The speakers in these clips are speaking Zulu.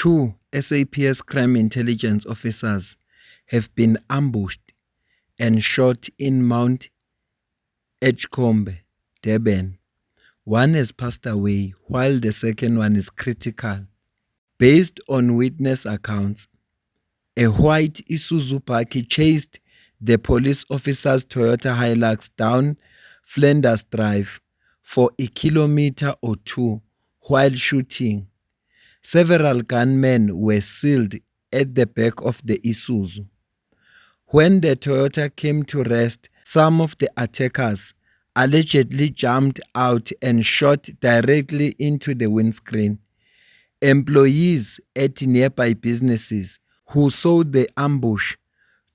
Two SAPS crime intelligence officers have been ambushed and shot in Mount Edgecombe, Durban. One has passed away while the second one is critical. Based on witness accounts, a white Isuzu Bakkie chased the police officer's Toyota Hilux down Flinders Drive for a kilometer or two while shooting. Several gunmen were sealed at the back of the Isuzu. When the Toyota came to rest, some of the attackers allegedly jumped out and shot directly into the windscreen. Employees at nearby businesses who saw the ambush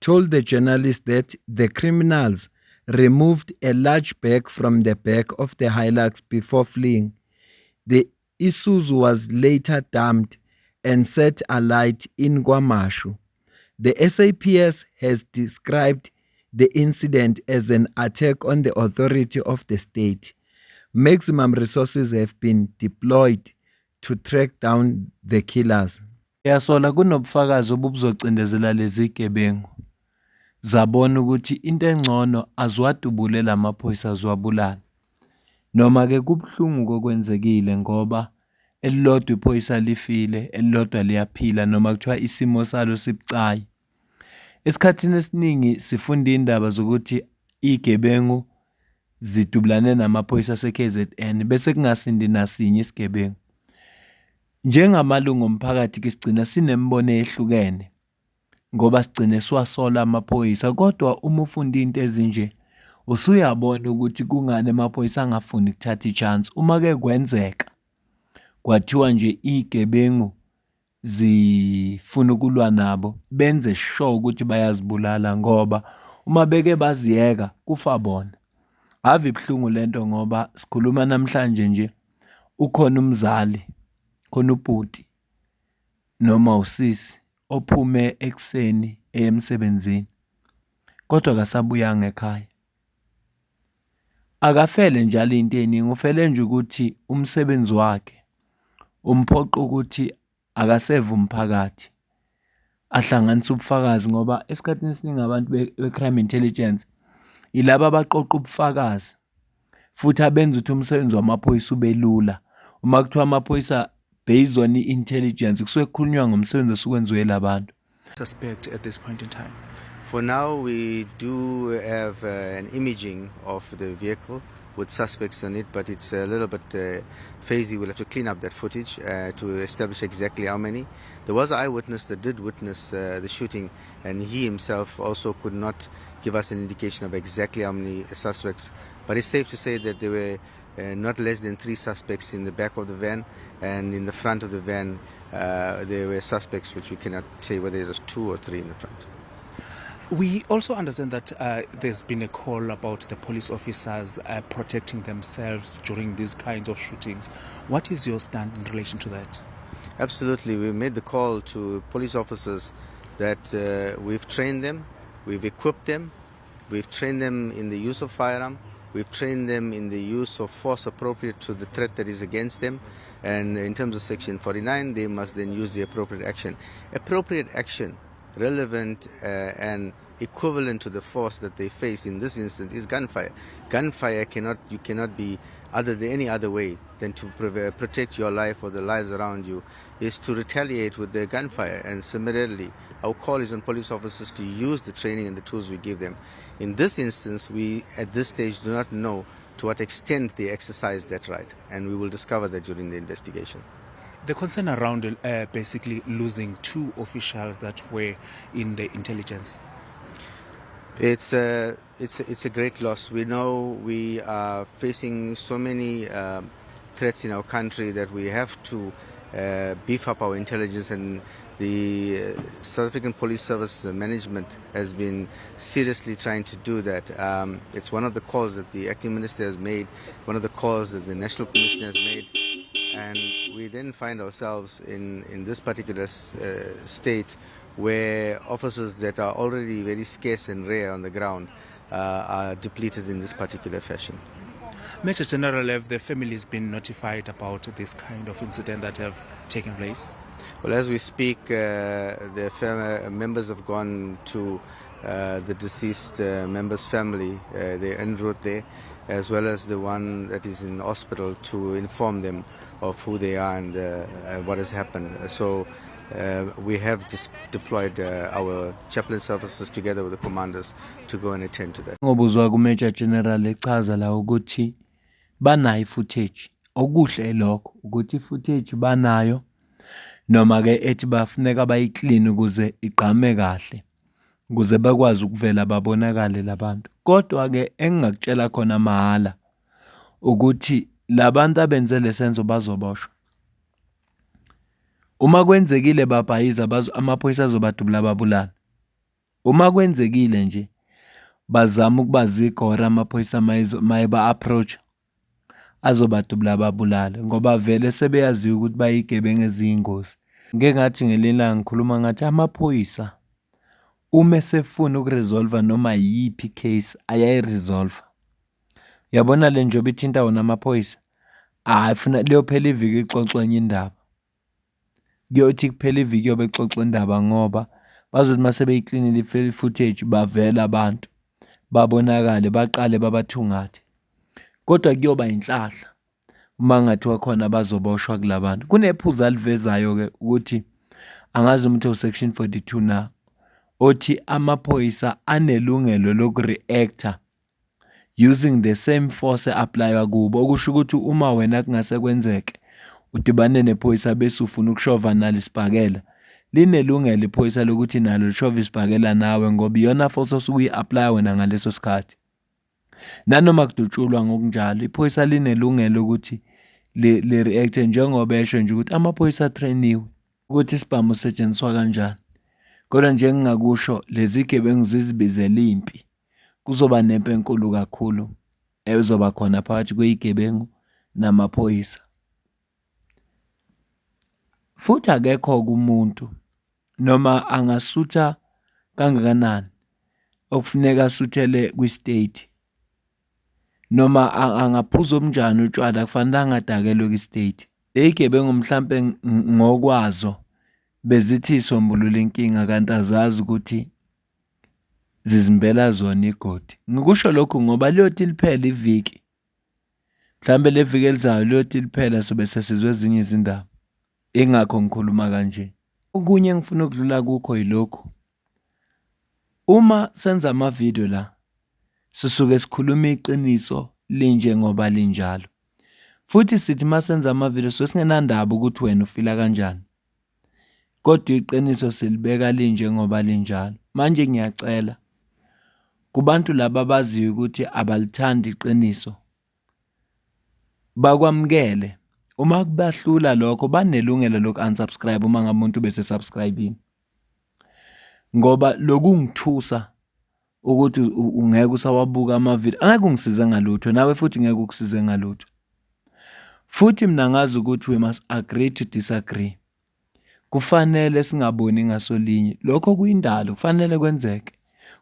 told the journalist that the criminals removed a large bag from the back of the Hilux before fleeing. The Isuzu was later dumped and set alight in KwaMashu. The SAPS has described the incident as an attack on the authority of the state. Maximum resources have been deployed to track down the killers. Yasola kunobufakazi obuzocindezela lezi gebengu. Zabona ukuthi into engcono aziwadubule lamaphoyisa aziwabulala. Noma ke kubhlungu kokwenzekile ngoba elilodwa iphoyisa lifile, elilodwa liyaphila noma kuthiwa isimo salo sibucayi. Esikhathini esiningi sifunda indaba zokuthi igebengu zidubulane namaphoyisa ase-KZN bese kungasindi nasinye isigebengu. Njengamalungu omphakathi ke sigcina sinembono ehlukene ngoba sigcine siwasola amaphoyisa, kodwa uma ufunda into ezinje usuyabona ukuthi kungani amaphoyisa angafuni ukuthatha i-chance. Uma ke kwenzeka kwathiwa nje igebengu zifuna ukulwa nabo, benze sure ukuthi bayazibulala ngoba uma beke baziyeka kufa bona. Ave ibhlungu lento ngoba sikhuluma namhlanje nje ukhona umzali, khona ubhuti noma usisi ophume ekseni emsebenzini kodwa kasabuyanga ekhaya. Akafele njalo into eningi, ufele nje ukuthi umsebenzi wakhe umphoqa ukuthi akaseva umphakathi, ahlanganisa ubufakazi ngoba esikhathini esiningi abantu be-crime intelligence ilaba abaqoqa ubufakazi futhi abenza ukuthi umsebenzi wamaphoyisa ube lula. Uma kuthiwa amaphoyisa based on intelligence kusuke kukhulunywa ngomsebenzi osukwenziwe labantu. Suspect at this point in time? For now, we do have an imaging of the vehicle with suspects on it, but it's a little bit fuzzy. We'll have to clean up that footage to establish exactly how many. There was an eyewitness that did witness the shooting, and he himself also could not give us an indication of exactly how many suspects. But it's safe to say that there were not less than 3 suspects in the back of the van, and in the front of the van there were suspects, which we cannot say whether it was 2 or 3 in the front. We also understand that there's been a call about the police officers protecting themselves during these kinds of shootings. What is your stand in relation to that? Absolutely. We made the call to police officers that we've trained them, we've equipped them, we've trained them in the use of firearm, we've trained them in the use of force appropriate to the threat that is against them, and in terms of Section 49, they must then use the appropriate action. Appropriate action, relevant and equivalent to the force that they face in this instance is gunfire. Gunfire cannot be any other way than to protect your life or the lives around you, is to retaliate with the gunfire. And similarly, our call is on police officers to use the training and the tools we give them. In this instance, we at this stage do not know to what extent they exercise that right, and we will discover that during the investigation. The concern around basically losing 2 officials that were in the intelligence. It's a great loss. We know we are facing so many threats in our country that we have to beef up our intelligence, and the South African Police Service management has been seriously trying to do that. It's one of the calls that the acting minister has made, one of the calls that the National Commission has made, and we then find ourselves in this particular state where officers that are already very scarce and rare on the ground are depleted in this particular fashion. Major General, have the families been notified about this kind of incident that have taken place? Well, as we speak, the members have gone to the deceased member's family. They're en route there, as well as the one that is in hospital, to inform them of who they are and what has happened. So we have deployed our chaplain services together with the commanders to go and attend to that. Ngobuzwa ku-Major General echaza la ukuthi banayo footage. Okuhle lokho ukuthi footage banayo, noma ke ethi bafuneka bayiclean ukuze igqame kahle, ukuze bakwazi ukuvela babonakale labantu. Kodwa ke engingakutshela khona mahala ukuthi labantu abenze lesenzo bazoboshwa. Uma kwenzekile babhayiza amaphoyisa azobadubula babulala. Uma kwenzekile nje bazama ukubazigora amaphoyisa mayiba approach azobadubula babulala, ngoba vele sebeyaziyo ukuthi bayigebengu eziyingozi. Ngeke ngathi ngelinye ngikhuluma ngathi amaphoyisa uma esefuna ukuresolve noma yiphi case ayayiresolve. Yabona le njobe ithinta wona amaphoyisa, funa liyophela iviki ixoxwe enye indaba. Kuyothi kuphela iviki yobe xoxa indaba ngoba bazothi mase beyicleanile footage bavela abantu babonakale baqale babathungathe. Kodwa kuyoba inhlahla uma ngathiwa khona bazoboshwa kulabantu. Kunephuzu alivezayo ke ukuthi angazi umuntu section 42 na othi amaphoyisa anelungelo lokureacta using the same force apply kubo. Okusho ukuthi uma wena kungase kwenzeke udibane nephoyisa bese ufuna ukushova nalo isibhakela, linelungelo iphoyisa lokuthi nalo lishova isibhakela nawe ngoba iyona force osuke uyi-apply wena ngaleso sikhathi. Nanoma kudutshulwa ngokunjalo iphoyisa linelungelo ukuthi li-react njengoba esho nje ukuthi amaphoyisa atrainiwe ukuthi isibhamu sisetshenziswa kanjani. Kodwa nje ngingakusho lezi gebengu zizibizela impi, kuzoba nempi enkulu kakhulu ezoba khona phakathi kweyigebengu namaphoyisa. Futhi akekho umuntu noma angasutha kangakanani okufuneka asuthele kwi-state, noma angaphuza obunjani utshwala kufanele angadakelwe kwi-state. Leyigebengu mhlampe ngokwazo bezithi isombulula inkinga kanti azazi ukuthi zizimbela zona igodi. Ngikusho lokhu ngoba liyothi liphela iviki, mhlambe le viki elizayo liyothi liphela sobe sesizwe ezinye izindaba. Ingakho ngikhuluma kanje. Okunye engifuna ukudlula kukho yilokhu: uma senza ama-video la sisuke sikhuluma iqiniso linje ngoba linjalo, futhi sithi masenza ama-video sesingenandaba ukuthi wena ufila kanjani, kodwa iqiniso silibeka linje ngoba linjalo. Manje ngiyacela kubantu laba abaziyo ukuthi abalithandi iqiniso bakwamukele. Uma kubahlula lokho banelungelo loku-unsubscribe uma ngabe umuntu bese subscribe-ini, ngoba lokungithusa ukuthi ungeke usawabuka ama-video angeke ungisize ngalutho, nawe futhi ngeke ukusize ngalutho. Futhi mina ngazi ukuthi we must agree to disagree. Kufanele singaboni ngasolinye, lokho kuyindalo kufanele kwenzeke.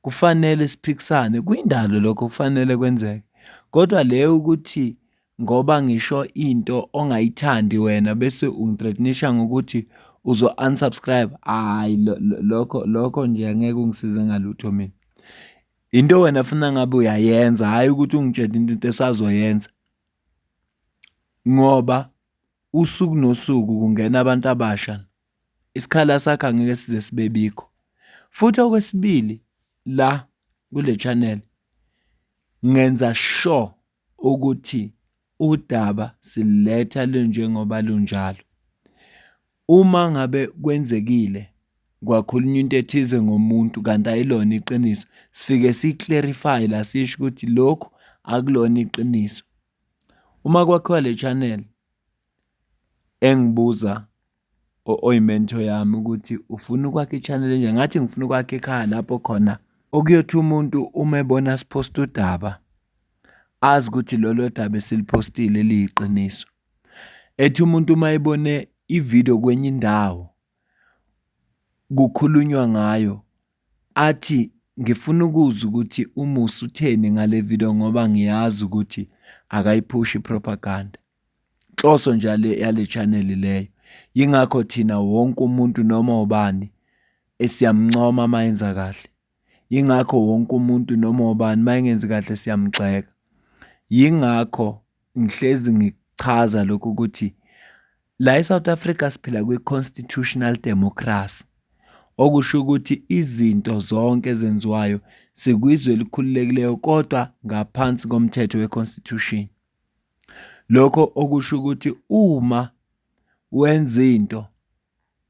Kufanele siphikisane, kuyindalo lokho kufanele kwenzeke. Kodwa le ukuthi ngoba ngisho into ongayithandi wena bese ungithreatenisha ngokuthi uzo-unsubscribe, hayi lokho nje angeke ungisize ngalutho mina. Into wena funa ngabe uyayenza, hayi ukuthi ungitshela into esazoyenza, ngoba usuku nosuku kungena abantu abasha. Isikhala sakho angeke size sibe bikho. Futhi okwesibili la kule channel ngenza sure ukuthi udaba siletha lunjengoba lunjalo. Uma ngabe kwenzekile kwakhulunywa into ethize ngomuntu kanti ayilona iqiniso, sifike si-clarify la sisho ukuthi lokhu akulona iqiniso. Uma kwakhiwa le channel engibuza oyimento yami ukuthi ufuna ukwakha i-channel enje, ngathi ngifuna ukwakha ekhaya lapho khona okuyothi umuntu uma ebona siposta udaba azi ukuthi lolo daba esilipostile liyiqiniso. Ethi umuntu uma ebone i-video kwenye indawo kukhulunywa ngayo athi ngifuna ukuzwa ukuthi uMusa utheni ngale video ngoba ngiyazi ukuthi akayiphushi propaganda. Inhloso njalo yale channel leyo Yingakho thina wonke umuntu noma ubani esiyamncoma mayenza kahle. Yingakho wonke umuntu noma ubani mayengenzi kahle siyamgxeka. Yingakho ngihlezi ngichaza lokhu ukuthi la eSouth Africa siphila kwi-constitutional democracy. Okusho ukuthi izinto zonke ezenziwayo sikwizwe elikhululekileyo kodwa ngaphansi komthetho we-constitution. Lokho okusho ukuthi uma wenza into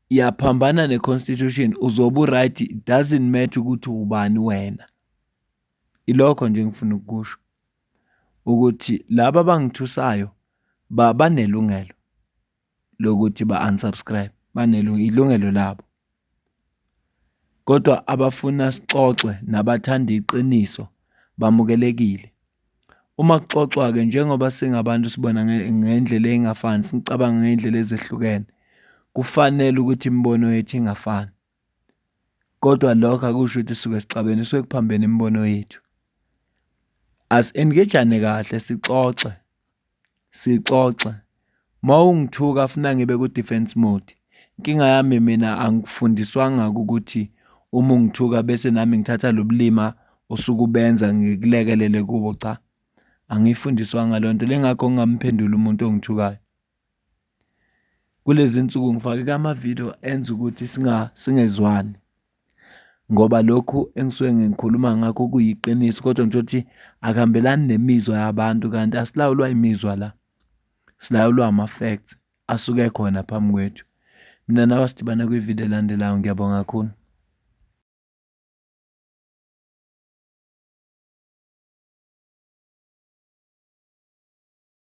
yaphambana ne-constitution uzoba right, it doesn't matter ukuthi ubani wena. Ilokho nje ngifuna ukusho ukuthi laba abangithusayo banelungelo lokuthi ba-unsubscribe, ilungelo labo. Kodwa abafuna sixoxe nabathanda iqiniso bamukelekile. Uma kuxoxwa-ke njengoba singabantu sibona ngendlela engafani, sicabanga ngendlela ezehlukene, kufanele ukuthi imibono yethu ingafani. Kodwa lokho akusho ukuthi suke sixabene, suke kuphambene imibono yethu. As-engage-ane kahle, sixoxe. Ma ungithuka afuna ngibe ku-defense mode. Inkinga yami mina angifundiswanga ukuthi uma ungithuka bese nami ngithatha lobulima osukubenza ngikulekelele kubo, cha. Angifundiswanga lonto, lengakho ngingamphendula umuntu ongithukayo. Kulezi insuku ngifake ama-video enza ukuthi singezwani. Ngoba lokhu engisuke ngikhuluma ngakho kuyiqiniso, kodwa nje ukuthi akuhambelani nemizwa yabantu, kanti asilawulwa imizwa la. Silawulwa ama-facts asuke khona phambi kwethu. Mina nawe sidibana kwi-video elandelayo. Ngiyabonga kakhulu.